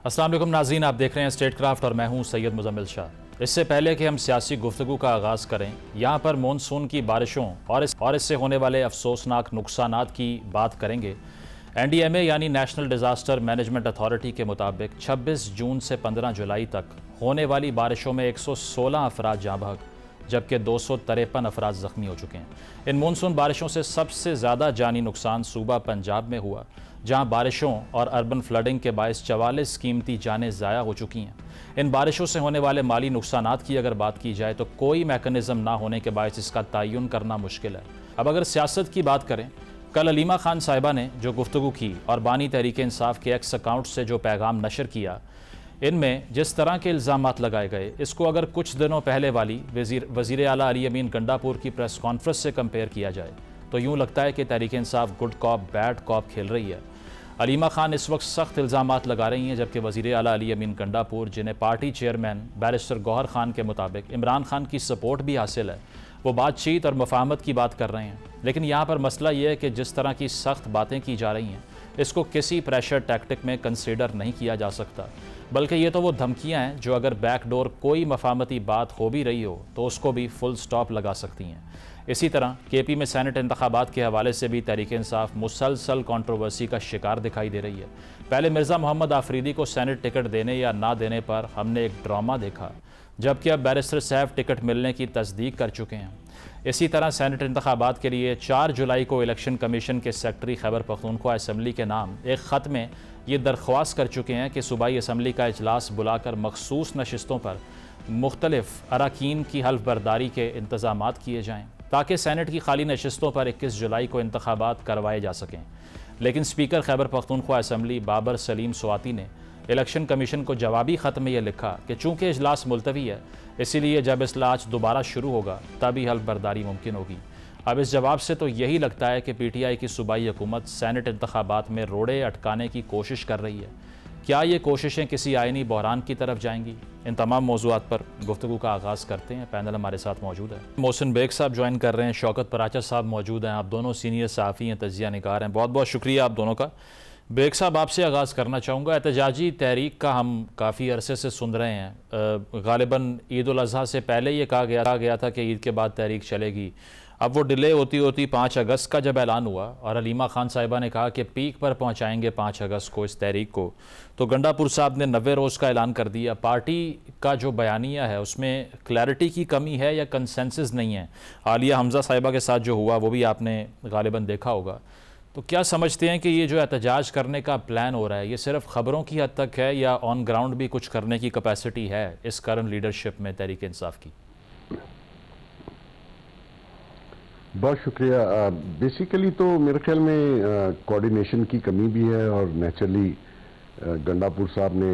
अस्सलाम वालेकुम नाज़रीन, आप देख रहे हैं स्टेट क्राफ्ट और मैं हूं सैयद मुज़म्मिल शाह। इससे पहले कि हम सियासी गुफ्तगू का आगाज़ करें, यहाँ पर मानसून की बारिशों और इससे होने वाले अफसोसनाक नुकसानात की बात करेंगे। NDMA यानी नेशनल डिज़ास्टर मैनेजमेंट अथॉरिटी के मुताबिक 26 जून से 15 जुलाई तक होने वाली बारिशों में 116 अफराद जाँ बहक जबकि 253 अफराद ज़ख्मी हो चुके हैं। इन मानसून बारिशों से सबसे ज़्यादा जानी नुकसान सूबा पंजाब में हुआ, जहां बारिशों और अर्बन फ्लडिंग के बायस 44 कीमती जानें ज़ाया हो चुकी हैं। इन बारिशों से होने वाले माली नुकसानात की अगर बात की जाए तो कोई मैकेनिज़्म ना होने के बायस इसका तयन करना मुश्किल है। अब अगर सियासत की बात करें, कल अलीमा खान साहिबा ने जो गुफ्तगू की और बानी तहरीक इंसाफ के एक्स अकाउंट से जो पैगाम नशर किया, इनमें जिस तरह के इल्ज़ामात लगाए गए, इसको अगर कुछ दिनों पहले वाली वज़ीर आला अली अमीन गंडापुर की प्रेस कॉन्फ्रेंस से कंपेयर किया जाए तो यूँ लगता है कि Tehreek Insaf good cop bad cop खेल रही है। अलीमा खान इस वक्त सख्त इल्ज़ामात लगा रही हैं, जबकि वज़ीर आला अली अमीन गंडापुर, जिन्हें party chairman barrister Gohar Khan के मुताबिक इमरान खान की सपोर्ट भी हासिल है, वो बातचीत और मफाहमत की बात कर रहे हैं। लेकिन यहाँ पर मसला ये है कि जिस तरह की सख्त बातें की जा रही हैं, इसको किसी प्रेशर टैक्टिक में कंसीडर नहीं किया जा सकता, बल्कि ये तो वो धमकियाँ हैं जो अगर बैकडोर कोई मफाहमती बात हो भी रही हो तो उसको भी फुल स्टॉप लगा सकती हैं। इसी तरह KP में सेनेट इंतखाबात के हवाले से भी तहरीक इंसाफ मुसलसल कंट्रोवर्सी का शिकार दिखाई दे रही है। पहले मिर्ज़ा मोहम्मद आफरीदी को सेनेट टिकट देने या ना देने पर हमने एक ड्रामा देखा, जबकि अब बैरिस्टर सैफ टिकट मिलने की तस्दीक कर चुके हैं। इसी तरह सेनेट इंतखाबात के लिए 4 जुलाई को इलेक्शन कमीशन के सेक्रेटरी खैबर पख्तूनख्वा असम्बली के नाम एक ख़त में ये दरख्वास्त कर चुके हैं कि सूबाई असम्बली का इजलास बुलाकर मखसूस नशिस्तों पर मुख्तलिफ अरकान की हल्फ बर्दारी के इंतज़ामात किए जाएँ ताकि सेनेट की खाली नशिस्तों पर 21 जुलाई को इंतखाबात करवाए जा सकें। लेकिन स्पीकर खैबर पख्तूनख्वा असम्बली बाबर सलीम स्वाति ने इलेक्शन कमीशन को जवाबी ख़त में यह लिखा कि चूँकि इजलास मुलतवी है, इसीलिए जब इजलास दोबारा शुरू होगा तभी हल्फ बर्दारी मुमकिन होगी। अब इस जवाब से तो यही लगता है कि PTI की सूबाई हुकूमत सेनेट इंतखाबात में रोड़े अटकाने की कोशिश कर रही है। क्या ये कोशिशें किसी आइनी बहरान की तरफ जाएंगी? इन तमाम मौज़ूआत पर गुफ्तगू का आगाज़ करते हैं। पैनल हमारे साथ मौजूद है। मोहसिन बेग साहब ज्वाइन कर रहे हैं, शौकत पराचा साहब मौजूद हैं। आप दोनों सीनियर सहाफ़ी हैं, तजिया निगार हैं। बहुत बहुत शुक्रिया आप दोनों का। बेग साहब, आपसे आगाज़ करना चाहूँगा। एहतजाजी तहरीक का हम काफ़ी अरसे से सुन रहे हैं। गालिबन ईद उल अज़हा से पहले ये कहा गया था कि ईद के बाद तहरीक चलेगी। अब वो डिले होती होती 5 अगस्त का जब ऐलान हुआ और अलीमा खान साहिबा ने कहा कि पीक पर पहुंचाएंगे 5 अगस्त को इस तहरीक को, तो गंडापुर साहब ने 90 रोज़ का ऐलान कर दिया। पार्टी का जो बयानिया है उसमें क्लैरिटी की कमी है या कंसेंसस नहीं है? आलिया हमज़ा साहिबा के साथ जो हुआ वो भी आपने गालिबन देखा होगा। तो क्या समझते हैं कि ये जो एहतजाज करने का प्लान हो रहा है, ये सिर्फ ख़बरों की हद तक है या ऑन ग्राउंड भी कुछ करने की कैपेसिटी है इस करंट लीडरशिप में तहरीक इंसाफ की? बहुत शुक्रिया। बेसिकली तो मेरे ख्याल में कोऑर्डिनेशन की कमी भी है और नेचुरली गंडापुर साहब ने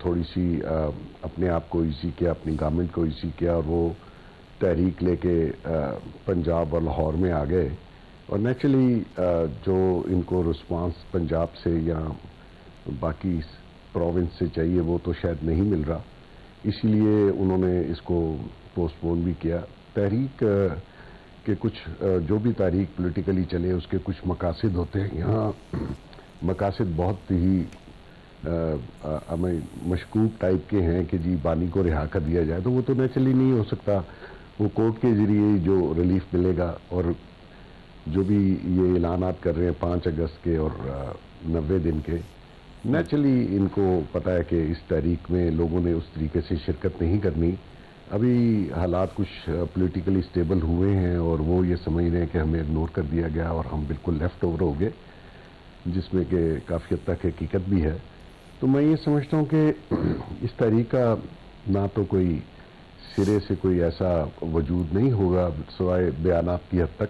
थोड़ी सी अपने आप को इजी किया, अपनी गवर्नमेंट को इजी किया और वो तहरीक लेके पंजाब और लाहौर में आ गए और नेचुरली जो इनको रिस्पांस पंजाब से या बाकी प्रोविंस से चाहिए वो तो शायद नहीं मिल रहा, इसीलिए उन्होंने इसको पोस्टपोन भी किया। तहरीक कि कुछ जो भी तारीख पॉलिटिकली चले उसके कुछ मकासद होते हैं। यहाँ मकासद बहुत ही हमें मशकूक टाइप के हैं कि जी बानी को रिहा कर दिया जाए, तो वो तो नेचुरली नहीं हो सकता। वो कोर्ट के ज़रिए जो रिलीफ मिलेगा और जो भी ये ऐलानात कर रहे हैं 5 अगस्त के और 90 दिन के, नेचुरली इनको पता है कि इस तारीख में लोगों ने उस तरीके से शिरकत नहीं करनी। अभी हालात कुछ पॉलिटिकली स्टेबल हुए हैं और वो ये समझ रहे हैं कि हमें इग्नोर कर दिया गया और हम बिल्कुल लेफ्ट ओवर हो गए, जिसमें कि काफ़ी हद तक हकीकत भी है। तो मैं ये समझता हूँ कि इस तारीख का ना तो कोई सिरे से कोई ऐसा वजूद नहीं होगा सिवाय बयानात की हद तक,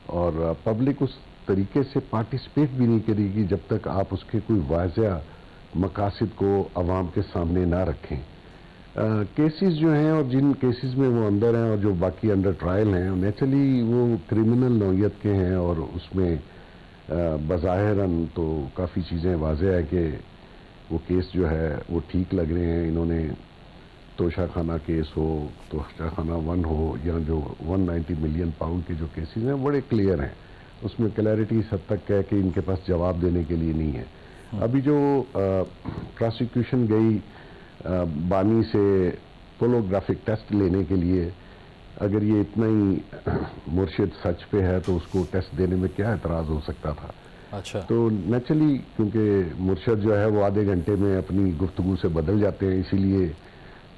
और पब्लिक उस तरीके से पार्टिसिपेट भी नहीं करेगी जब तक आप उसके कोई वाज़ेह मकासद को अवाम के सामने ना रखें। केसेस जो हैं और जिन केसेस में वो अंदर हैं और जो बाकी अंडर ट्रायल हैं, नेचुरली वो क्रिमिनल नौयत के हैं और उसमें बज़ाहिरन तो काफ़ी चीज़ें वाज़ेह है कि वो केस जो है वो ठीक लग रहे हैं। इन्होंने तोशाखाना केस हो, तोशाखाना 1 हो या जो 190 मिलियन पाउंड के जो केसेस हैं बड़े क्लियर हैं, उसमें क्लैरिटी इस हद तक है कि इनके पास जवाब देने के लिए नहीं है। अभी जो प्रोसिक्यूशन गई बानी से पोलोग्राफिक टेस्ट लेने के लिए, अगर ये इतना ही मुर्शिद सच पे है तो उसको टेस्ट देने में क्या एतराज़ हो सकता था। अच्छा, तो नेचुरली क्योंकि मुर्शिद जो है वो आधे घंटे में अपनी गुफ्तगू से बदल जाते हैं, इसीलिए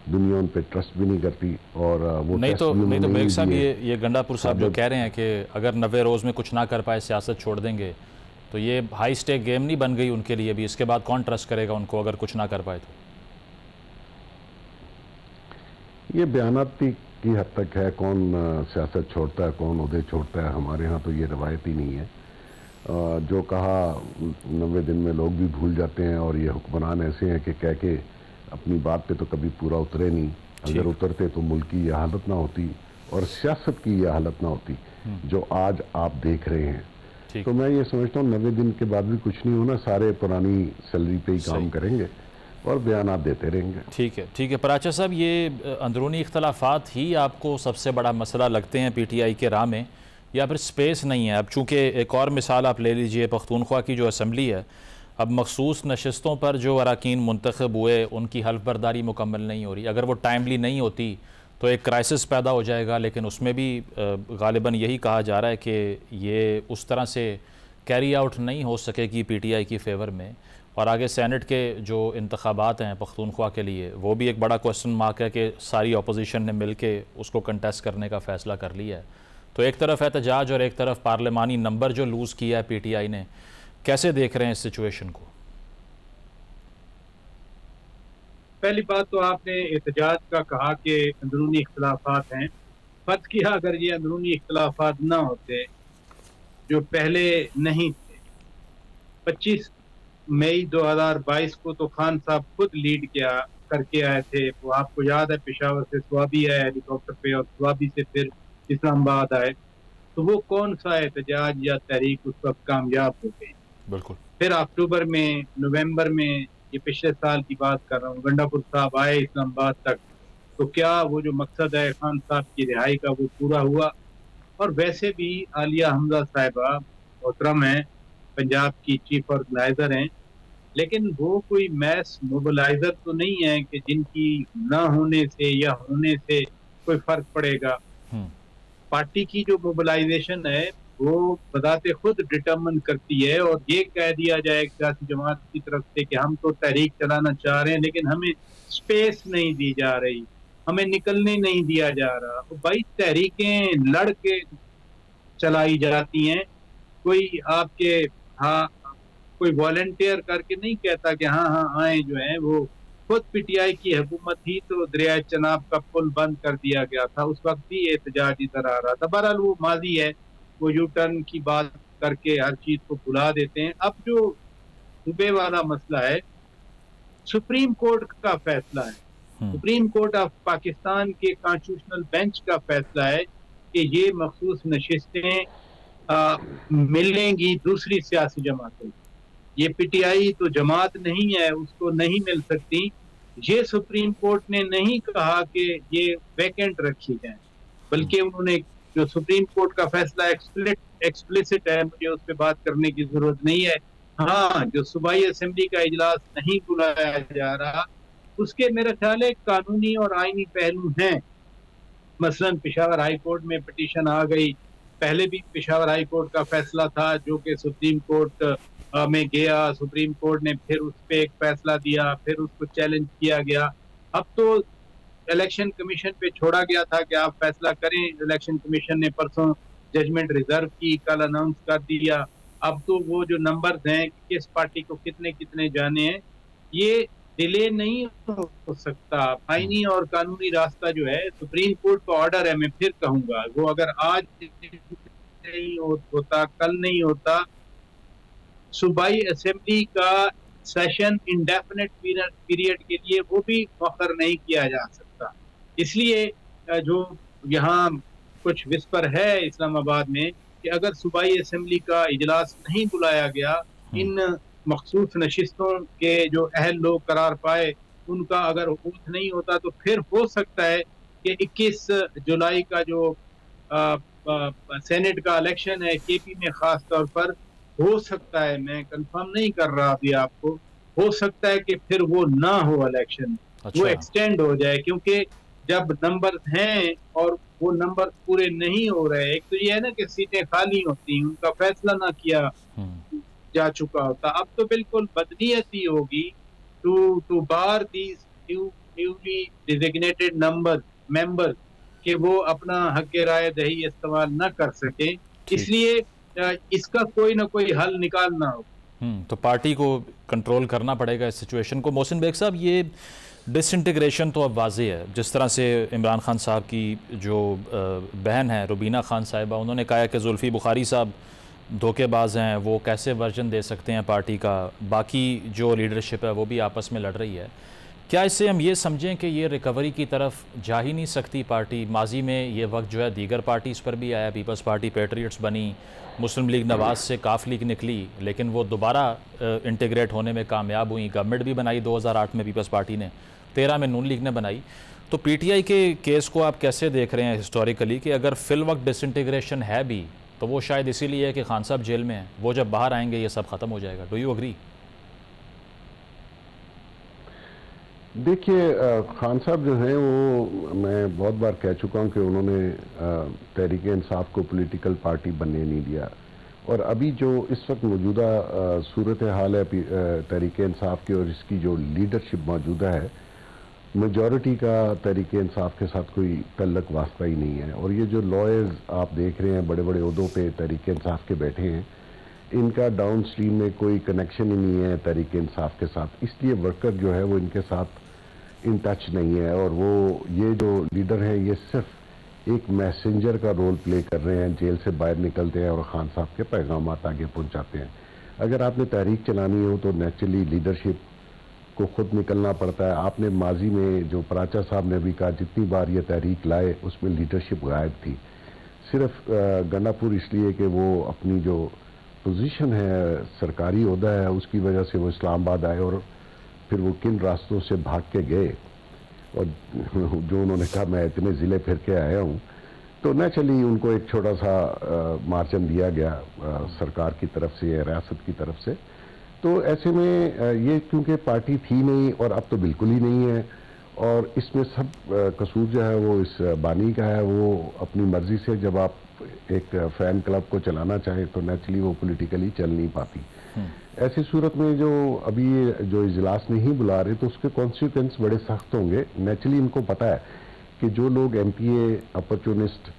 दुनिया उन पे ट्रस्ट भी नहीं करती। और वो नहीं तो बेग साहब, ये गंडापुर साहब जो कह रहे हैं कि अगर 90 रोज़ में कुछ ना कर पाए सियासत छोड़ देंगे, तो ये हाई स्टेक गेम नहीं बन गई उनके लिए भी? इसके बाद कौन ट्रस्ट करेगा उनको अगर कुछ ना कर पाए तो? ये बयानाती की हद तक है, कौन सियासत छोड़ता है कौन उहदे छोड़ता है। हमारे यहाँ तो ये रवायत ही नहीं है। जो कहा 90 दिन में लोग भी भूल जाते हैं, और ये हुक्मरान ऐसे हैं कि कह के अपनी बात पे तो कभी पूरा उतरे नहीं। अगर उतरते तो मुल्क की यह हालत ना होती और सियासत की यह हालत ना होती जो आज आप देख रहे हैं। तो मैं ये समझता हूँ 90 दिन के बाद भी कुछ नहीं होना, सारे पुरानी सैलरी पे ही काम करेंगे और बयानात देते रहेंगे। ठीक है। पराचा साहब, ये अंदरूनी इख्तलाफात ही आपको सबसे बड़ा मसला लगते हैं PTI के राह में, या फिर स्पेस नहीं है? अब चूँकि एक और मिसाल आप ले लीजिए, पख्तूनख्वा की जो असम्बली है, अब मखसूस नशस्तों पर जो अरकान मुंतखब हुए उनकी हल्फ बर्दारी मुकम्मल नहीं हो रही। अगर वो टाइमली नहीं होती तो एक क्राइसिस पैदा हो जाएगा, लेकिन उसमें भी गालिबन यही कहा जा रहा है कि ये उस तरह से कैरी आउट नहीं हो सकेगी PTI की फेवर में। और आगे सेनेट के जो इंतखाबात हैं पख्तूनख्वा के लिए, वो भी एक बड़ा क्वेश्चन मार्क है कि सारी अपोजिशन ने मिल के उसको कंटेस्ट करने का फ़ैसला कर लिया है। तो एक तरफ एहतजाज और एक तरफ पार्लिमानी नंबर जो लूज़ किया है PTI ने। कैसे देख रहे हैं इस सिचुएशन को? पहली बात तो आपने एहतजाज का कहा कि अंदरूनी इख्तलाफात हैं। फर्ज किया अगर ये अंदरूनी इख्तलाफात ना होते जो पहले नहीं थे। 25 मई 2022 को तो खान साहब खुद लीड किया करके आए थे। वो आपको याद है, पेशावर से स्वाबी आए हेलीकॉप्टर पे और स्वाबी से फिर इस्लामाबाद आए। तो वो कौन सा एहतजाज या तहरीक उस वक्त कामयाब हो गई? बिल्कुल। फिर अक्टूबर में, नवंबर में, ये पिछले साल की बात कर रहा हूँ, गंडापुर साहब आए इस्लामाबाद तक, तो क्या वो जो मकसद है खान साहब की रिहाई का वो पूरा हुआ? और वैसे भी आलिया हमजा साहिबा मोहतरम हैं, पंजाब की चीफ ऑर्गेनाइजर हैं, लेकिन वो कोई मैस मोबिलाइजर तो नहीं है कि जिनकी ना होने से या होने से कोई फर्क पड़ेगा। पार्टी की जो मोबिलाइजेशन है वो बदाते खुद डिटर्मिन करती है, और ये कह दिया जाए सियासी जमात की तरफ से कि हम तो तहरीक चलाना चाह रहे हैं लेकिन हमें स्पेस नहीं दी जा रही, हमें निकलने नहीं दिया जा रहा। तो भाई तहरीकें लड़ के चलाई जाती हैं, कोई आपके कोई वॉलंटियर करके नहीं कहता कि हाँ आए जो है। वो खुद PTI की हुकूमत थी तो दरिया चनाब का पुल बंद कर दिया गया था, उस वक्त भी एहतजाज इधर आ रहा था। बहरहाल वो माजी है, वो यू टर्न की बात करके हर चीज को भुला देते हैं। अब जो सूबे वाला मसला है, सुप्रीम कोर्ट का फैसला है, सुप्रीम कोर्ट ऑफ पाकिस्तान के कॉन्स्टिट्यूशनल बेंच का फैसला है कि ये मखसूस नशिस्तें मिलेंगी दूसरी सियासी जमातों को। ये PTI तो जमात नहीं है, उसको नहीं मिल सकती। ये सुप्रीम कोर्ट ने नहीं कहा कि ये वैकेंट रखी जाए, बल्कि उन्होंने, जो सुप्रीम कोर्ट का फैसला एक्सप्लिसिट है, मुझे उस पर बात करने की जरूरत नहीं है। हाँ, जो सूबाई असेंबली का इजलास नहीं बुलाया जा रहा, उसके मेरा ख्याल है कानूनी और आईनी पहलू हैं। मसलन पेशावर हाई कोर्ट में पिटीशन आ गई, पहले भी पेशावर हाई कोर्ट का फैसला था जो कि सुप्रीम कोर्ट में गया, सुप्रीम कोर्ट ने फिर उस पर एक फैसला दिया, फिर उसको चैलेंज किया गया। अब तो इलेक्शन कमीशन पे छोड़ा गया था कि आप फैसला करें। इलेक्शन कमीशन ने परसों जजमेंट रिजर्व की, कल अनाउंस कर दिया। अब तो वो जो नंबर्स हैं कि किस पार्टी को कितने कितने जाने हैं, ये डिले नहीं हो सकता। आईनी और कानूनी रास्ता जो है, सुप्रीम कोर्ट का ऑर्डर है, मैं फिर कहूंगा, वो अगर आज नहीं होता, कल नहीं होता, सूबाई असेंबली का सेशन इंडेफिनेट पीरियड के लिए वो भी मौखर नहीं किया जा सकता। इसलिए जो यहाँ कुछ विस्पर है इस्लामाबाद में कि अगर सूबाई असेंबली का इजलास नहीं बुलाया गया, इन मखसूस नशिस्तों के जो अहल लोग करार पाए उनका अगर वोट नहीं होता, तो फिर हो सकता है कि 21 जुलाई का जो सेनेट का इलेक्शन है KP में खास तौर पर, हो सकता है, मैं कंफर्म नहीं कर रहा अभी आपको, हो सकता है कि फिर वो ना हो इलेक्शन, वो अच्छा। एक्सटेंड हो जाए, क्योंकि जब नंबर हैं और वो नंबर पूरे नहीं हो रहे, एक तो ये है ना कि सीटें खाली होती हैं, उनका फैसला ना किया जा चुका होता, अब तो बिल्कुल बदनीयती होगी to to bar these newly designated number member कि वो अपना हक राय दही इस्तेमाल न कर सके, ठीक। इसलिए इसका कोई ना कोई हल निकालना हो। तो पार्टी को कंट्रोल करना पड़ेगा इस सिचुएशन को। मोहसिन बेग साहब, ये डिसइंटीग्रेशन तो अब वाज़ी है, जिस तरह से इमरान खान साहब की जो बहन है रुबीना खान साहिबा, उन्होंने कहा कि जुल्फ़ी बुखारी साहब धोखेबाज हैं, वो कैसे वर्जन दे सकते हैं पार्टी का, बाकी जो लीडरशिप है वो भी आपस में लड़ रही है। क्या इससे हम ये समझें कि ये रिकवरी की तरफ जा ही नहीं सकती पार्टी? माजी में ये वक्त जो है दीगर पार्टीज़ पर भी आया, पीपल्स पार्टी पैट्रियट्स बनी, मुस्लिम लीग नवाज से काफ लीग निकली, लेकिन वो दोबारा इंटीग्रेट होने में कामयाब हुई, गवर्नमेंट भी बनाई 2008 में पीपल्स पार्टी ने, 13 में नून लीग ने बनाई। तो पीटीआई के केस को आप कैसे देख रहे हैं हिस्टोरिकली, कि अगर फिल वक्त डिसइंटीग्रेशन है भी तो वो शायद इसीलिए है कि खान साहब जेल में हैं, वो जब बाहर आएंगे ये सब ख़त्म हो जाएगा? Do you agree? देखिए, खान साहब जो हैं वो, मैं बहुत बार कह चुका हूं कि उन्होंने तहरीक इंसाफ को पॉलिटिकल पार्टी बनने नहीं दिया, और अभी जो इस वक्त मौजूदा सूरत हाल है तहरीक इंसाफ की और इसकी जो लीडरशिप मौजूदा है, मेजॉरिटी का तहरीक इंसाफ के साथ कोई तल्लक वास्ता ही नहीं है। और ये जो लॉयर्स आप देख रहे हैं बड़े बड़े ओहदों पे तहरीक इंसाफ के बैठे हैं, इनका डाउन स्ट्रीम में कोई कनेक्शन ही नहीं है तहरीक इंसाफ के साथ, इसलिए वर्कर जो है वो इनके साथ इन टच नहीं है। और वो ये जो लीडर हैं ये सिर्फ एक मैसेंजर का रोल प्ले कर रहे हैं, जेल से बाहर निकलते हैं और खान साहब के पैगाम आगे पहुंचाते हैं। अगर आपने तहरीक चलानी हो तो नेचुरली लीडरशिप को खुद निकलना पड़ता है। आपने माजी में जो पराचा साहब ने भी कहा, जितनी बार ये तहरीक लाए उसमें लीडरशिप गायब थी, सिर्फ गंडापुर इसलिए कि वो अपनी जो पोजीशन है, सरकारी ओहदा है, उसकी वजह से वो इस्लामाबाद आए और फिर वो किन रास्तों से भाग के गए, और जो उन्होंने कहा मैं इतने ज़िले फिर के आया हूँ, तो नेचुरली उनको एक छोटा सा मार्जिन दिया गया सरकार की तरफ से या रियासत की तरफ से। तो ऐसे में ये क्योंकि पार्टी थी नहीं और अब तो बिल्कुल ही नहीं है, और इसमें सब कसूर जो है वो इस बानी का है। वो अपनी मर्जी से जब आप एक फैन क्लब को चलाना चाहें तो नेचुरली वो पॉलिटिकली चल नहीं पाती। ऐसी सूरत में जो अभी जो इजलास नहीं बुला रहे तो उसके कॉन्सिक्वेंस बड़े सख्त होंगे। नेचुरली इनको पता है कि जो लोग एमपीए अपॉर्चुनिस्ट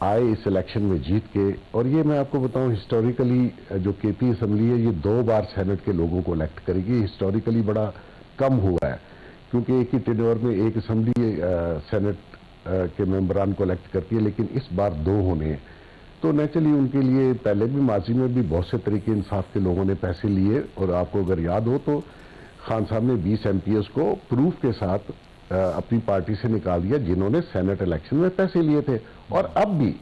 आए इस इलेक्शन में जीत के, और ये मैं आपको बताऊं हिस्टोरिकली जो केपी असम्बली है ये 2 बार सेनेट के लोगों को इलेक्ट करेगी, हिस्टोरिकली बड़ा कम हुआ है, क्योंकि एक ही टेन्योर में एक असम्बली सेनेट के मेंबरान को इलेक्ट करती है, लेकिन इस बार 2 होने हैं। तो नेचुरली उनके लिए पहले भी माजी में भी बहुत से तरीके इंसाफ के लोगों ने पैसे लिए, और आपको अगर याद हो तो खान साहब ने 20 एमपीएस को प्रूफ के साथ अपनी पार्टी से निकाल दिया जिन्होंने सेनेट इलेक्शन में पैसे लिए थे। और अब भी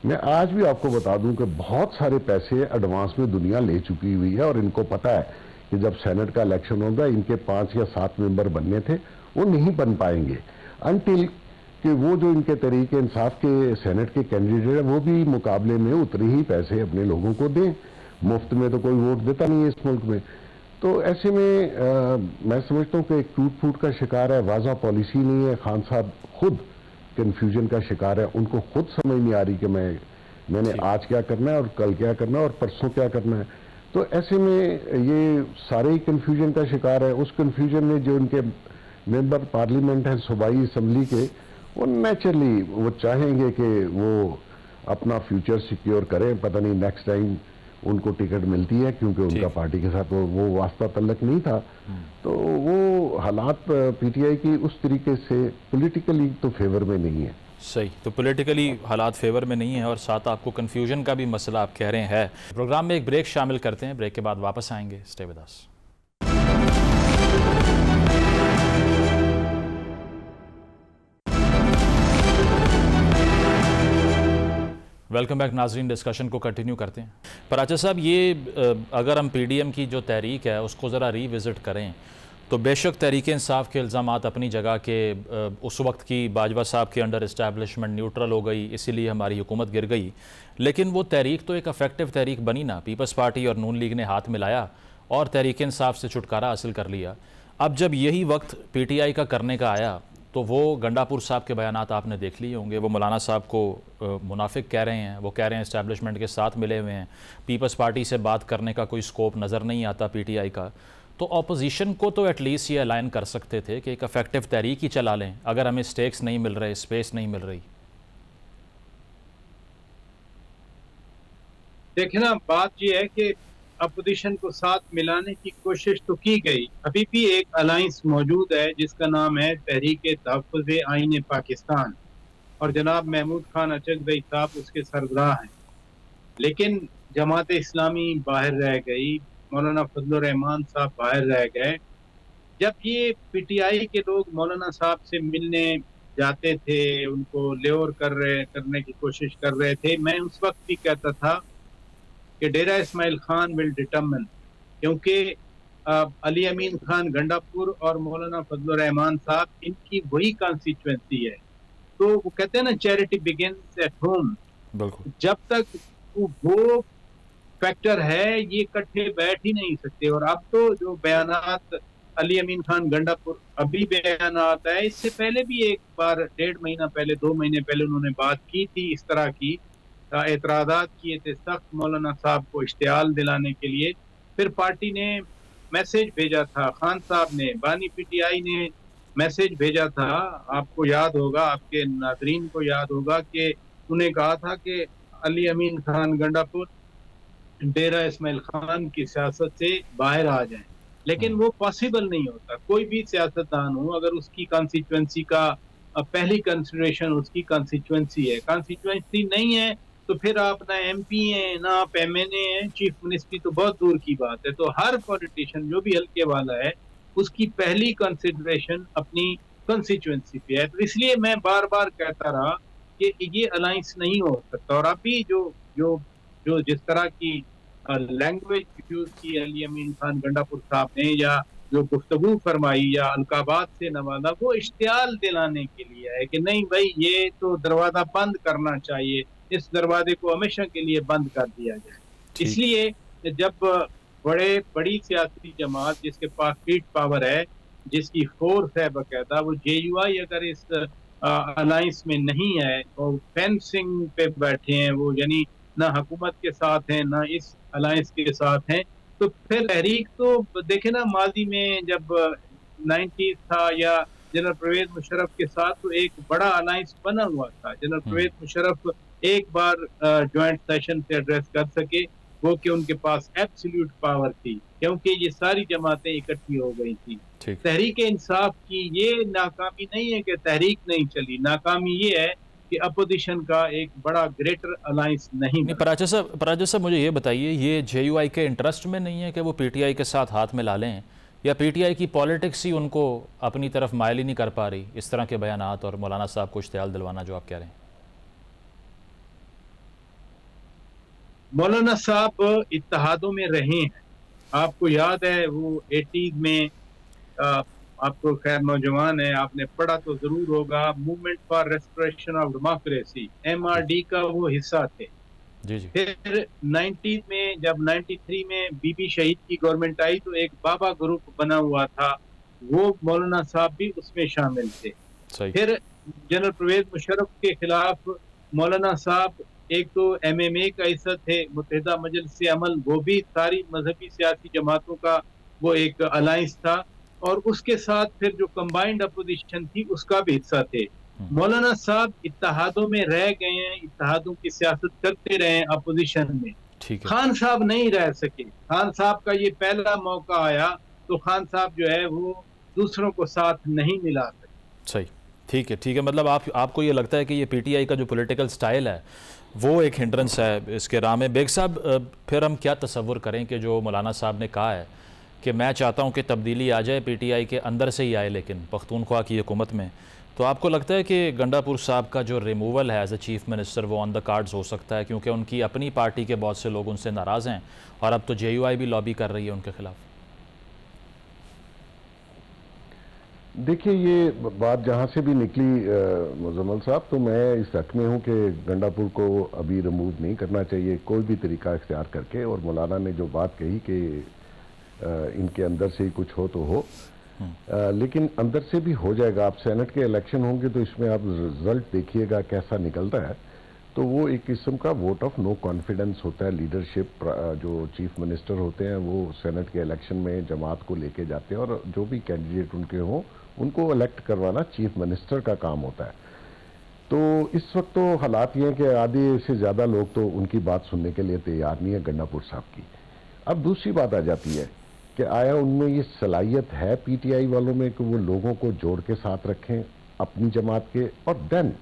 मैं आज भी आपको बता दूं कि बहुत सारे पैसे एडवांस में दुनिया ले चुकी हुई है, और इनको पता है कि जब सेनेट का इलेक्शन होगा इनके 5 या 7 मेंबर बनने थे, वो नहीं बन पाएंगे अनटिल कि वो जो इनके तरीके इंसाफ के सेनेट के कैंडिडेट है वो भी मुकाबले में उतने ही पैसे अपने लोगों को दें। मुफ्त में तो कोई वोट देता नहीं है इस मुल्क में। तो ऐसे में मैं समझता हूं कि एक टूट फूट का शिकार है, वाज़ा पॉलिसी नहीं है। खान साहब खुद कन्फ्यूजन का शिकार है, उनको खुद समझ नहीं आ रही कि मैंने आज क्या करना है और कल क्या करना है और परसों क्या करना है। तो ऐसे में ये सारे ही कन्फ्यूजन का शिकार है। उस कन्फ्यूजन में जो उनके मेंबर पार्लियामेंट हैं सूबाई असम्बली के, वो नेचुरली वो चाहेंगे कि वो अपना फ्यूचर सिक्योर करें। पता नहीं नेक्स्ट टाइम उनको टिकट मिलती है, क्योंकि उनका पार्टी के साथ वो वास्ता तल्लक नहीं था। तो वो हालात पीटीआई की उस तरीके से पॉलिटिकली तो फेवर में नहीं है। सही, तो पॉलिटिकली हालात फेवर में नहीं है, और साथ आपको कन्फ्यूजन का भी मसला आप कह रहे हैं। प्रोग्राम में एक ब्रेक शामिल करते हैं, ब्रेक के बाद वापस आएंगे। Stay with us. Welcome back नाजरीन, डिस्कशन को कंटिन्यू करते हैं। पराचा साहब, ये अगर हम पीडीएम की जो तहरीक है उसको ज़रा रीविज़िट करें तो बेशक तहरीक इंसाफ के इल्ज़ामात अपनी जगह के उस वक्त की बाजवा साहब के अंडर इस्टेब्लिशमेंट न्यूट्रल हो गई, इसीलिए हमारी हुकूमत गिर गई। लेकिन वो तहरीक तो एक अफेक्टिव तहरीक बनी ना। पीपल्स पार्टी और नून लीग ने हाथ मिलाया और तहरीक इंसाफ से छुटकारा हासिल कर लिया। अब जब यही वक्त पीटीआई का करने का आया तो वो गंडापुर साहब के बयानात आपने देख लिए होंगे। वो मौलाना साहब को मुनाफिक कह रहे हैं, वो कह रहे हैं इस्टेब्लिशमेंट के साथ मिले हुए हैं, पीपल्स पार्टी से बात करने का कोई स्कोप नज़र नहीं आता पीटीआई का। तो ऑपोजिशन को तो एटलीस्ट ये अलाइन कर सकते थे कि एक अफेक्टिव तहरीक ही चला लें अगर हमें स्टेक्स नहीं मिल रहे, स्पेस नहीं मिल रही। देखिए ना, बात यह है कि अपोजिशन को साथ मिलाने की कोशिश तो की गई, अभी भी एक अलायंस मौजूद है जिसका नाम है तहरीक तहफ़्फ़ुज़ आईन पाकिस्तान, और जनाब महमूद खान अचकज़ई साहब उसके सरबराह हैं। लेकिन जमात इस्लामी बाहर रह गई, मौलाना फजलुर रहमान साहब बाहर रह गए। जब ये पीटीआई के लोग मौलाना साहब से मिलने जाते थे, उनको ल्योर करने की कोशिश कर रहे थे, मैं उस वक्त भी कहता था कि डेरा इस्माइल खान विल डिटरमिन, क्योंकि अली अमीन खान गंडापुर और मौलाना फजलुर रहमान साहब इनकी वही कॉन्स्टिट्यूएंसी है। तो वो कहते हैं ना, चैरिटी बिगिंस एट होम। जब तक वो फैक्टर है, ये इकट्ठे बैठ ही नहीं सकते। और अब तो जो बयानात अली अमीन खान गंडापुर अभी बयानात है, इससे पहले भी एक बार 1.5 महीना पहले, 2 महीने पहले उन्होंने बात की थी, इस तरह की एतराज़ात किए थे सख्त मौलाना साहब को इश्तियाल दिलाने के लिए। फिर पार्टी ने मैसेज भेजा था, खान साहब ने, बानी पीटीआई ने मैसेज भेजा था, आपको याद होगा, आपके नाज़रीन को याद होगा कि उन्हें कहा था कि अली अमीन खान गंडापुर डेरा इस्माइल खान की सियासत से बाहर आ जाएं। लेकिन वो पॉसिबल नहीं होता। कोई भी सियासतदान हो, अगर उसकी कॉन्स्टिट्यूएंसी का पहली कंसिडरेशन उसकी कॉन्स्टिट्यूएंसी है, कॉन्स्टिट्यूएंसी नहीं है तो फिर आप ना एमपी हैं, ना आप एमएनए हैं, चीफ मिनिस्ट्री तो बहुत दूर की बात है। तो हर पॉलिटिशियन जो भी हल्के वाला है, उसकी पहली कंसिडरेशन अपनी कंस्टिट्यूएंसी पे है। तो इसलिए मैं बार बार कहता रहा कि ये अलायंस नहीं हो सकता। और अभी जो जो जो जिस तरह की लैंग्वेज यूज की अली अमीन खान गंडापुर साहब ने, या जो गुफ्तगू फरमाई या अलकाबात से नवाजा, वो इश्तियाल दिलाने के लिए है कि नहीं भाई, ये तो दरवाजा बंद करना चाहिए, इस दरवाजे को हमेशा के लिए बंद कर दिया जाए। इसलिए जब बड़ी सियासी जमात जिसके पास फीट पावर है, जिसकी फोर्स है बकायदा, वो जेयूआई अगर इस अलायंस में नहीं है और फेंसिंग पे बैठे हैं, वो यानी ना हुकूमत के साथ हैं ना इस अलायंस के साथ हैं, तो फिर तहरीक तो देखे ना, माजी में जब 90s था या जनरल परवेज मुशर्रफ के साथ तो एक बड़ा अलायंस बना हुआ था। जनरल परवेज मुशर्रफ एक बार ज्वाइंट सेशन से एड्रेस कर सके, वो कि उनके पास एब्सोल्यूट पावर थी, क्योंकि ये सारी जमातें इकट्ठी हो गई थी। तहरीक इंसाफ की ये नाकामी नहीं है कि तहरीक नहीं चली, नाकामी ये है कि अपोजिशन का एक बड़ा ग्रेटर अलायंस नहीं। पराजा साहब मुझे ये बताइए, ये जेयूआई के इंटरेस्ट में नहीं है कि वो पीटीआई के साथ हाथ मिला लें, या पीटीआई की पॉलिटिक्स ही उनको अपनी तरफ मायल ही नहीं कर पा रही, इस तरह के बयानात और मौलाना साहब को इश्तियाल दिलवाना जो आप कह रहे हैं? मौलाना साहब इत्तेहादों में रहे हैं, आपको याद है वो 80s में, आपको खैर नौजवान है, आपने पढ़ा तो जरूर होगा, movement for restoration of democracy, MRD का वो हिस्सा थे। जी जी। फिर 90s में, जब 93 में बीबी शहीद की गवर्नमेंट आई तो एक बाबा ग्रुप बना हुआ था, वो मौलाना साहब भी उसमें शामिल थे। फिर जनरल परवेज मुशर्रफ के खिलाफ मौलाना साहब एक तो MMA का हिस्सा थे, मुत्तहिदा मजलिस अमल, वो भी सारी मजहबी सियासी जमातों का वो एक अलायंस था, और उसके साथ फिर जो कंबाइंड अपोजिशन थी उसका भी हिस्सा थे। मौलाना साहब इत्तेहादों में रह गए हैं, इत्तेहादों की सियासत करते रहे अपोजिशन में। खान साहब नहीं रह सके, खान साहब का ये पहला मौका आया तो खान साहब जो है वो दूसरों को साथ नहीं मिला सके। सही, ठीक है। मतलब आपको ये लगता है कि ये पीटीआई का जो पॉलिटिकल स्टाइल है वो एक हिंड्रेंस है इसके राह में। बेग साहब, फिर हम क्या तसव्वुर करें कि जो मौलाना साहब ने कहा है कि मैं चाहता हूं कि तब्दीली आ जाए, पीटीआई के अंदर से ही आए, लेकिन पख्तूनख्वा की हुकूमत में, तो आपको लगता है कि गंडापुर साहब का जो रिमूवल है एज ए चीफ मिनिस्टर वो ऑन द कार्ड्स हो सकता है, क्योंकि उनकी अपनी पार्टी के बहुत से लोग उनसे नाराज़ हैं और अब तो जेयूआई भी लॉबी कर रही है उनके खिलाफ? देखिए, ये बात जहाँ से भी निकली मुजम्मल साहब, तो मैं इस हक में हूँ कि गंडापुर को अभी रिमूव नहीं करना चाहिए कोई भी तरीका इख्तियार करके। और मौलाना ने जो बात कही कि इनके अंदर से ही कुछ हो तो हो, लेकिन अंदर से भी हो जाएगा। आप सेनेट के इलेक्शन होंगे तो इसमें आप रिजल्ट देखिएगा कैसा निकलता है। तो वो एक किस्म का वोट ऑफ नो कॉन्फिडेंस होता है। लीडरशिप जो चीफ मिनिस्टर होते हैं वो सेनेट के इलेक्शन में जमात को लेके जाते हैं, और जो भी कैंडिडेट उनके हों उनको इलेक्ट करवाना चीफ मिनिस्टर का काम होता है। तो इस वक्त तो हालात ये हैं कि आधे से ज़्यादा लोग तो उनकी बात सुनने के लिए तैयार नहीं है गंडापुर साहब की। अब दूसरी बात आ जाती है कि आया उनमें ये सलाहियत है पीटीआई वालों में कि वो लोगों को जोड़ के साथ रखें अपनी जमात के, और देन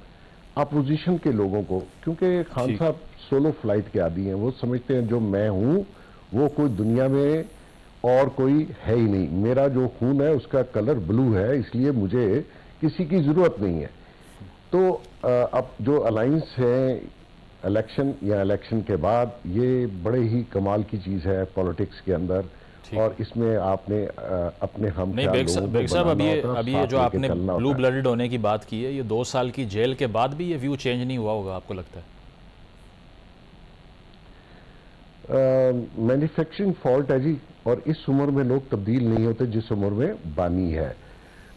अपोजिशन के लोगों को, क्योंकि खान साहब सोलो फ्लाइट के आदी हैं। वो समझते हैं जो मैं हूं वो कोई दुनिया में और कोई है ही नहीं, मेरा जो खून है उसका कलर ब्लू है, इसलिए मुझे किसी की जरूरत नहीं है। तो अब जो अलायंस है इलेक्शन या इलेक्शन के बाद, ये बड़े ही कमाल की चीज है पॉलिटिक्स के अंदर, और इसमें आपने अपने हम नहीं बेग साहब, अभी ये जो आपने ब्लू ब्लडेड होने की बात की है, ये 2 साल की जेल के बाद भी ये व्यू चेंज नहीं हुआ होगा आपको लगता है? मैन्युफैक्चरिंग फॉल्ट है जी, और इस उम्र में लोग तब्दील नहीं होते जिस उम्र में बानी है।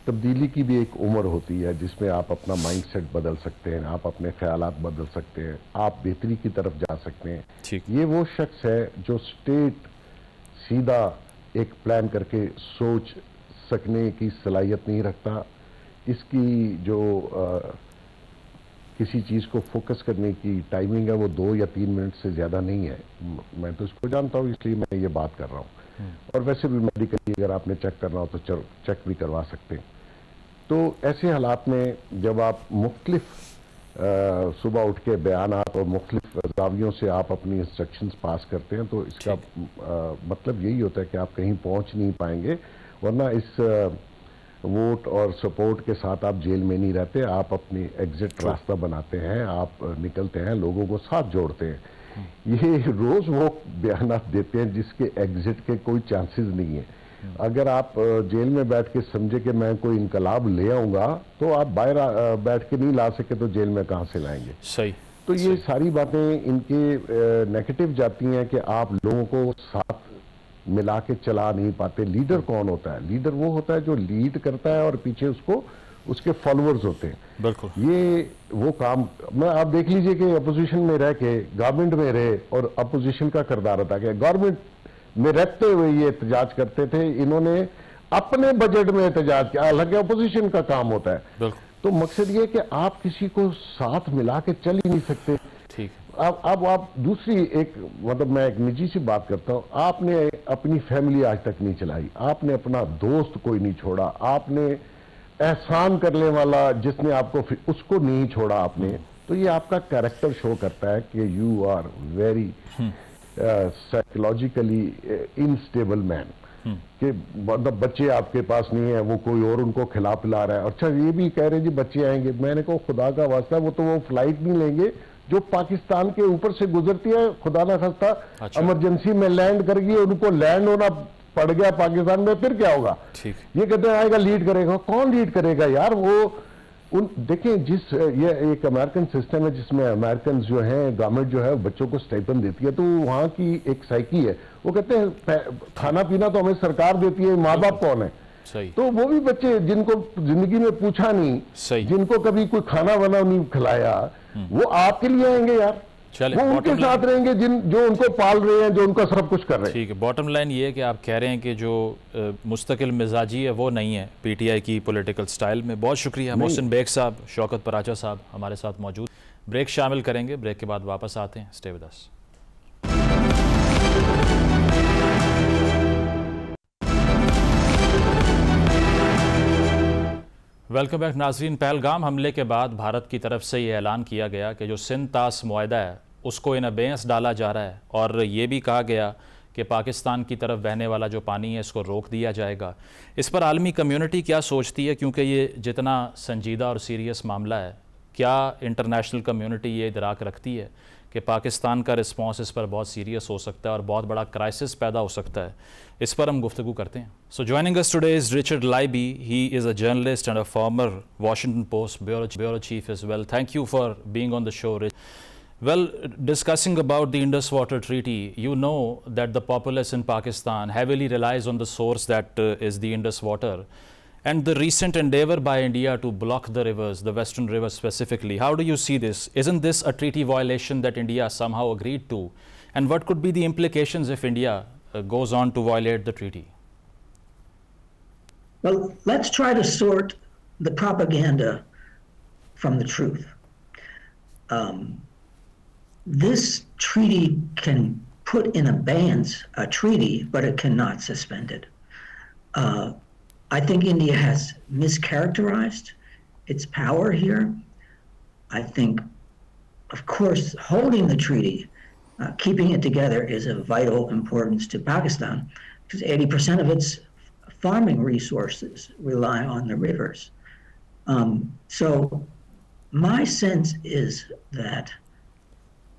तब्दीली की भी एक उम्र होती है जिसमें आप अपना माइंडसेट बदल सकते हैं, आप अपने ख्यालात बदल सकते हैं, आप बेहतरी की तरफ जा सकते हैं। ये वो शख्स है जो स्टेट सीधा एक प्लान करके सोच सकने की सलाहियत नहीं रखता। इसकी जो किसी चीज़ को फोकस करने की टाइमिंग है वो 2 या 3 मिनट से ज़्यादा नहीं है। मैं तो इसको जानता हूँ, इसलिए मैं ये बात कर रहा हूँ। और वैसे भी मेडिकली अगर आपने चेक करना हो तो चेक भी करवा सकते हैं। तो ऐसे हालात में जब आप मुख्तलिफ सुबह उठ के बयानात और मुख्तलिफ जावियों से आप अपनी इंस्ट्रक्शंस पास करते हैं, तो इसका मतलब यही होता है कि आप कहीं पहुंच नहीं पाएंगे। वरना इस वोट और सपोर्ट के साथ आप जेल में नहीं रहते, आप अपनी एग्जिट रास्ता बनाते हैं, आप निकलते हैं, लोगों को साथ जोड़ते हैं। ये रोज वो बयानात देते हैं जिसके एग्जिट के कोई चांसेस नहीं है। अगर आप जेल में बैठ के समझे कि मैं कोई इनकलाब ले आऊंगा, तो आप बाहर बैठ के नहीं ला सके तो जेल में कहां से लाएंगे? सही। तो ये सारी बातें इनके नेगेटिव जाती हैं कि आप लोगों को साथ मिला के चला नहीं पाते। लीडर कौन होता है? लीडर वो होता है जो लीड करता है और पीछे उसको उसके फॉलोअर्स होते हैं। बिल्कुल, ये वो काम मैं आप देख लीजिए कि अपोजिशन में रह के गवर्नमेंट में रहे और अपोजिशन का किरदार अदा किया। गवर्नमेंट में रहते हुए ये एहतजाज करते थे, इन्होंने अपने बजट में एहतजाज किया, हालांकि अपोजिशन का काम होता है। तो मकसद ये कि आप किसी को साथ मिला के चल ही नहीं सकते। ठीक, अब आप दूसरी एक मतलब मैं एक निजी सी बात करता हूं, आपने अपनी फैमिली आज तक नहीं चलाई, आपने अपना दोस्त कोई नहीं छोड़ा, आपने एहसान करने वाला जिसने आपको उसको नहीं छोड़ा आपने। तो ये आपका कैरेक्टर शो करता है कि you are very psychologically unstable man, कि मतलब बच्चे आपके पास नहीं है, वो कोई और उनको खिला पिला रहा है। अच्छा, ये भी कह रहे जी बच्चे आएंगे, मैंने कहा खुदा का वास्ता वो तो वो फ्लाइट नहीं लेंगे जो पाकिस्तान के ऊपर से गुजरती है, खुदा ना खास्ता इमरजेंसी में लैंड कर गई, उनको लैंड होना पड़ गया पाकिस्तान में, फिर क्या होगा? ये कहते हैं आएगा लीड करेगा। कौन लीड करेगा यार? वो देखें, जिस ये एक अमेरिकन सिस्टम है जिसमें अमेरिकन जो है गवर्नमेंट जो है बच्चों को स्टाइपेंड देती है, तो वहां की एक साइकी है। वो कहते हैं खाना पीना तो हमें सरकार देती है, माँ बाप कौन है? सही। तो वो भी बच्चे जिनको जिंदगी में पूछा नहीं, जिनको कभी कोई खाना वाना नहीं खिलाया, वो आपके लिए आएंगे यार, वो उनके साथ रहेंगे जो उनको पाल रहे हैं, जो उनका सब कुछ कर रहे हैं। ठीक है, बॉटम लाइन ये है कि आप कह रहे हैं कि जो मुस्तकिल मिजाजी है वो नहीं है पीटीआई की पॉलिटिकल स्टाइल में। बहुत शुक्रिया मोहसिन बेग साहब, शौकत पराचा साहब हमारे साथ मौजूद। ब्रेक शामिल करेंगे, ब्रेक के बाद वापस आते हैं। Stay with us. Welcome back नाजरीन। पहलगाम हमले के बाद भारत की तरफ से ये ऐलान किया गया कि जो सिंध तास मुआहदा है उसको इन अबेंस डाला जा रहा है, और ये भी कहा गया कि पाकिस्तान की तरफ बहने वाला जो पानी है इसको रोक दिया जाएगा। इस पर आलमी कम्युनिटी क्या सोचती है, क्योंकि ये जितना संजीदा और सीरियस मामला है, क्या इंटरनेशनल कम्युनिटी ये इदराक रखती है कि पाकिस्तान का रिस्पॉन्स इस पर बहुत सीरियस हो सकता है और बहुत बड़ा क्राइसिस पैदा हो सकता है, इस पर हम गुफ्तगू करते हैं। So joining us today is Richard Leiby. He is a journalist and a former Washington Post bureau chief as well. Thank you for being on the show. Well, discussing about the Indus Water Treaty, you know that the populace in Pakistan heavily relies on the source that is the Indus Water. And the recent endeavor by India to block the rivers, the western rivers specifically, how do you see this? Isn't this a treaty violation that India somehow agreed to? And what could be the implications if India goes on to violate the treaty? Well, let's try to sort the propaganda from the truth. This treaty can put in abeyance a treaty, but it cannot suspend it. I think India has mischaracterized its power here. I think, of course, holding the treaty, keeping it together is of vital importance to Pakistan, because 80% of its farming resources rely on the rivers. So my sense is that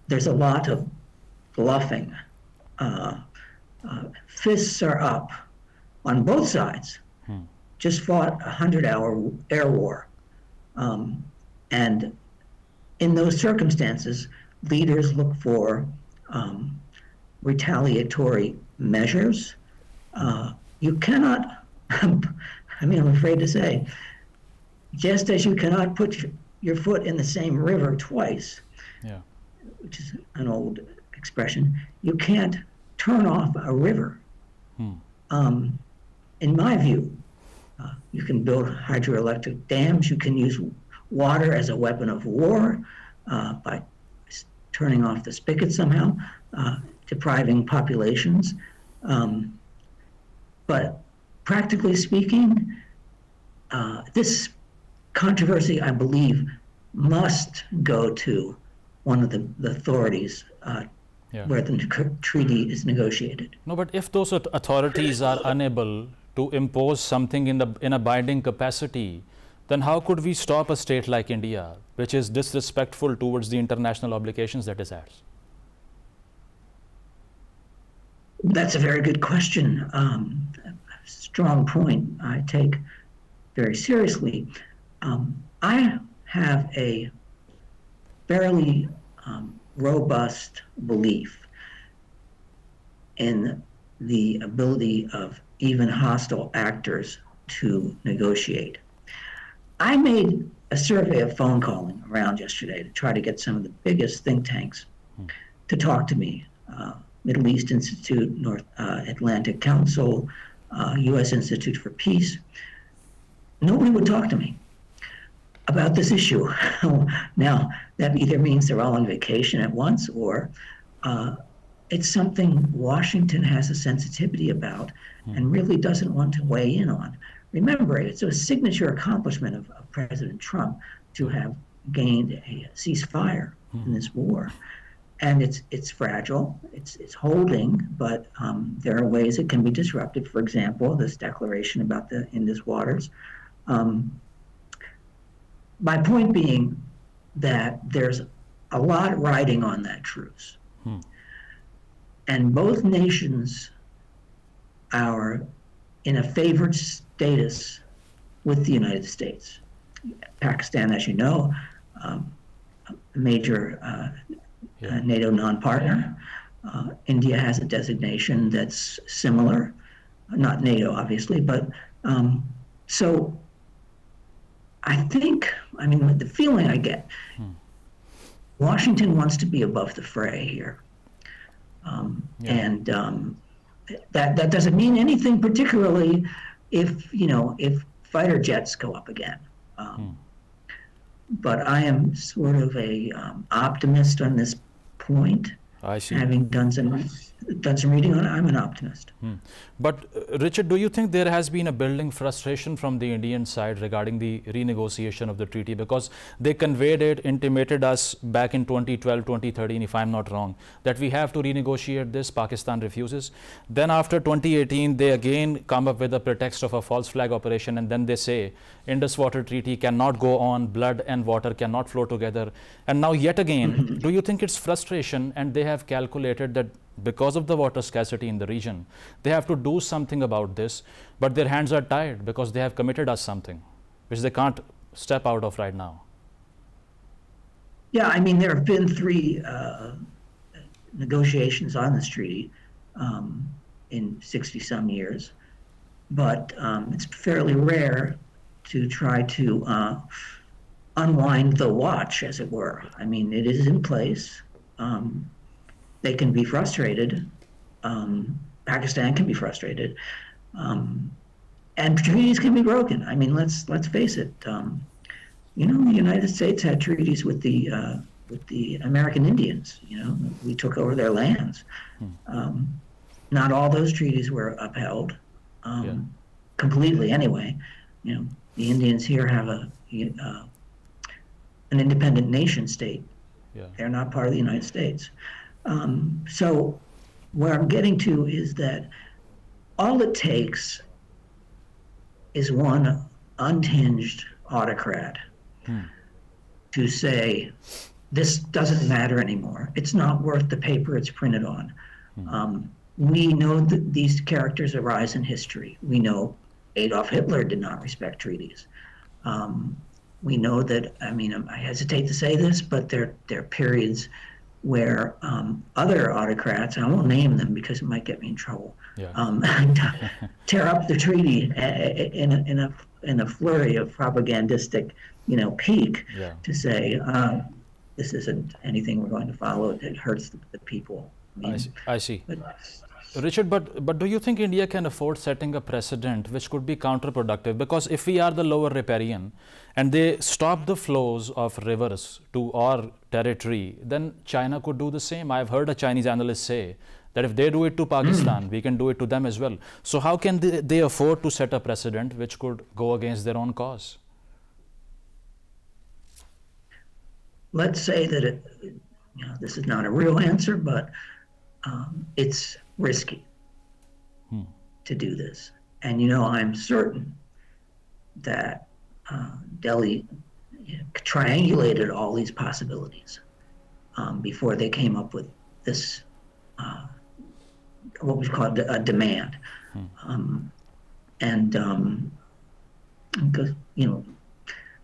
there's a lot of bluffing. Fists are up on both sides. Just fought a 100-hour air war. And in those circumstances, leaders look for retaliatory measures. You cannot, I'm afraid to say, just as you cannot put your foot in the same river twice, which is an old expression, you can't turn off a river. In my view, you can build hydroelectric dams, you can use water as a weapon of war by turning off the spigot somehow, depriving populations. But practically speaking, this controversy, I believe, must go to one of the authorities where the treaty is negotiated. No, but if those authorities are unable to impose something in a binding capacity, then how could we stop a state like India, which is disrespectful towards the international obligations that it has? That's a very good question. Strong point I take very seriously. I have a fairly robust belief in the ability of even hostile actors to negotiate. I made a survey of phone calling around yesterday to try to get some of the biggest think tanks to talk to me. Middle East Institute, North Atlantic Council, U.S. Institute for Peace. Nobody would talk to me about this issue. Now, that either means they're all on vacation at once, or it's something Washington has a sensitivity about and really doesn't want to weigh in on. Remember, it's a signature accomplishment of President Trump to have gained a ceasefire in this war. And it's fragile, it's holding, but there are ways it can be disrupted. For example, this declaration about the Indus waters. My point being that there's a lot riding on that truce. And both nations are in a favored status with the United States. Pakistan, as you know, a major NATO non-partner. India has a designation that's similar, not NATO obviously, but so I think, the feeling I get, Washington wants to be above the fray here. And that doesn't mean anything particularly if fighter jets go up again. But I am sort of a optimist on this point. I see. Having done some done some reading on it. I'm an optimist. But Richard, do you think there has been a building frustration from the Indian side regarding the renegotiation of the treaty? Because they conveyed it, intimated us back in 2012, 2013, if I'm not wrong, that we have to renegotiate this. Pakistan refuses. Then after 2018, they again come up with a pretext of a false flag operation, and then they say Indus Water Treaty cannot go on, blood and water cannot flow together. And now yet again, do you think it's frustration, and they have calculated that because of the water scarcity in the region, they have to do something about this, but their hands are tied because they have committed us something which they can't step out of right now? Yeah, I mean, there have been 3 negotiations on this treaty in 60-some years, but it's fairly rare to try to unwind the watch, as it were. I mean, it is in place. They can be frustrated. Pakistan can be frustrated, and treaties can be broken. I mean, let's face it. You know, the United States had treaties with the American Indians. You know, we took over their lands. Not all those treaties were upheld completely. Anyway, you know, the Indians here have an independent nation state. They're not part of the United States. So where I'm getting to is that all it takes is one unhinged autocrat to say, this doesn't matter anymore. It's not worth the paper it's printed on. We know that these characters arise in history. We know Adolf Hitler did not respect treaties. We know that, I mean, I hesitate to say this, but there are periods where other autocrats, I won't name them because it might get me in trouble, tear up the treaty in a flurry of propagandistic, you know, pique to say this isn't anything we're going to follow. It hurts the people. I see. Richard, but do you think India can afford setting a precedent which could be counterproductive? Because if we are the lower riparian and they stop the flows of rivers to our territory, then China could do the same. I've heard a Chinese analyst say that if they do it to Pakistan, we can do it to them as well. So how can they afford to set a precedent which could go against their own cause? Let's say that this is not a real answer, but it's risky to do this. And, you know, I'm certain that Delhi triangulated all these possibilities before they came up with this, what was called a demand. Because, you know,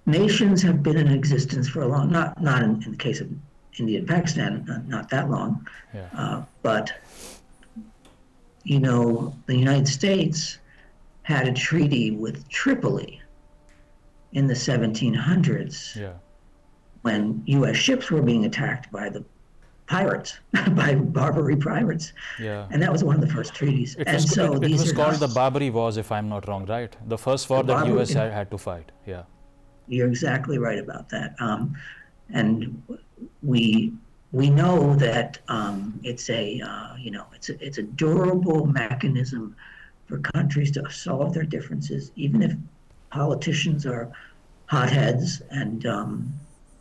nations have been in existence for a long, not in the case of India and Pakistan, not that long, but you know, the United States had a treaty with Tripoli in the 1700s when U.S. ships were being attacked by the pirates, by Barbary pirates. And that was one of the first treaties. It was called the Barbary Wars, if I'm not wrong, right? The first war that U.S. had to fight. You're exactly right about that. And we know that it's a you know, it's a durable mechanism for countries to solve their differences, even if politicians are hotheads and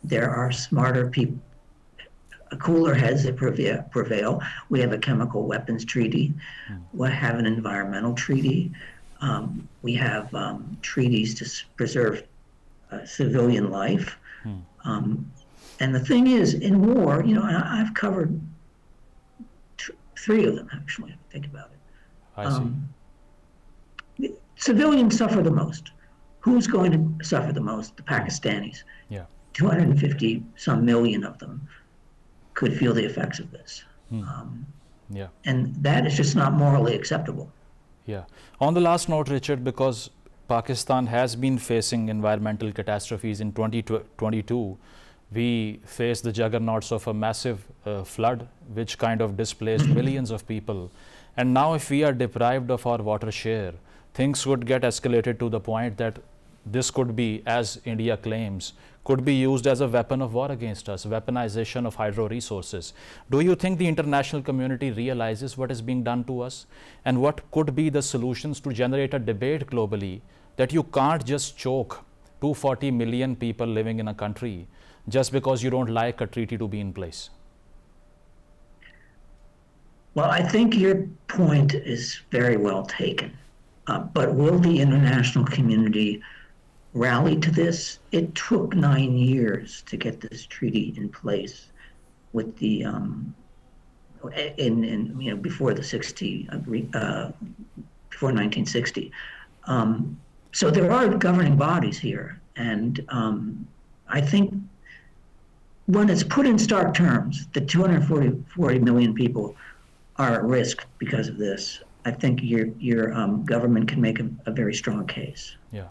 there are smarter people, cooler heads that prevail. We have a chemical weapons treaty. We have an environmental treaty. We have treaties to preserve civilian life. And the thing is, in war, you know, I've covered 3 of them, actually, if you think about it. I see. Civilians suffer the most. Who's going to suffer the most? The Pakistanis. 250-some million of them could feel the effects of this. And that is just not morally acceptable. On the last note, Richard, because Pakistan has been facing environmental catastrophes in 2022, we face the juggernauts of a massive flood, which kind of displaced millions of people. And now if we are deprived of our water share, things would get escalated to the point that this could be, as India claims, could be used as a weapon of war against us, weaponization of hydro resources. Do you think the international community realizes what is being done to us, and what could be the solutions to generate a debate globally that you can't just choke 240 million people living in a country just because you don't like a treaty to be in place? Well, I think your point is very well taken. But will the international community rally to this? It took 9 years to get this treaty in place with the before the 1960. So there are governing bodies here, and I think when it's put in stark terms that 240 million people are at risk because of this, I think your government can make a very strong case. Yeah,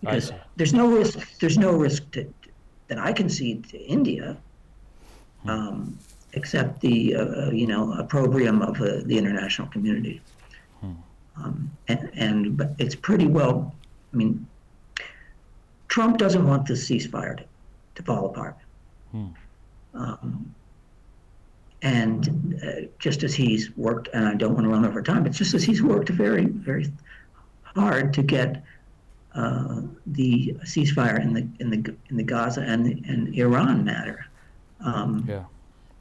because there's no risk. There's no risk that I can see to India, except the opprobrium of the international community. But it's pretty well. I mean, Trump doesn't want this ceasefire to fall apart. And just as he's worked, and I don't want to run over time, but just as he's worked very, very hard to get the ceasefire in the Gaza and Iran matter,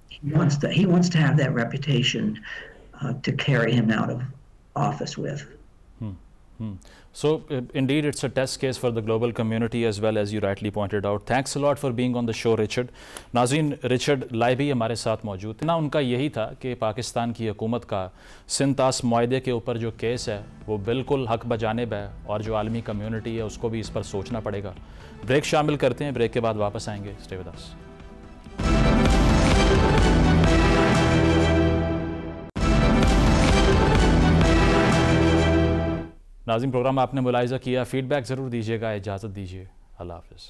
he wants to have that reputation to carry him out of office with. So indeed, it's a test case for the global community, as well as you rightly pointed out. Thanks a lot for being on the show, Richard. नाज़रीन, Richard लाइबी हमारे साथ मौजूद ना। उनका यही था कि पाकिस्तान की हुकूमत का सिंतास मुआहदे के ऊपर जो केस है वो बिल्कुल हक बजानिब है, और जो आलमी कम्यूनिटी है उसको भी इस पर सोचना पड़ेगा। ब्रेक शामिल करते हैं, ब्रेक के बाद वापस आएंगे। Stay with us. नाज़रीन, प्रोग्राम आपने मुलाहिज़ा किया, फीडबैक ज़रूर दीजिएगा। इजाज़त दीजिए, अल्लाह हाफ़िज़।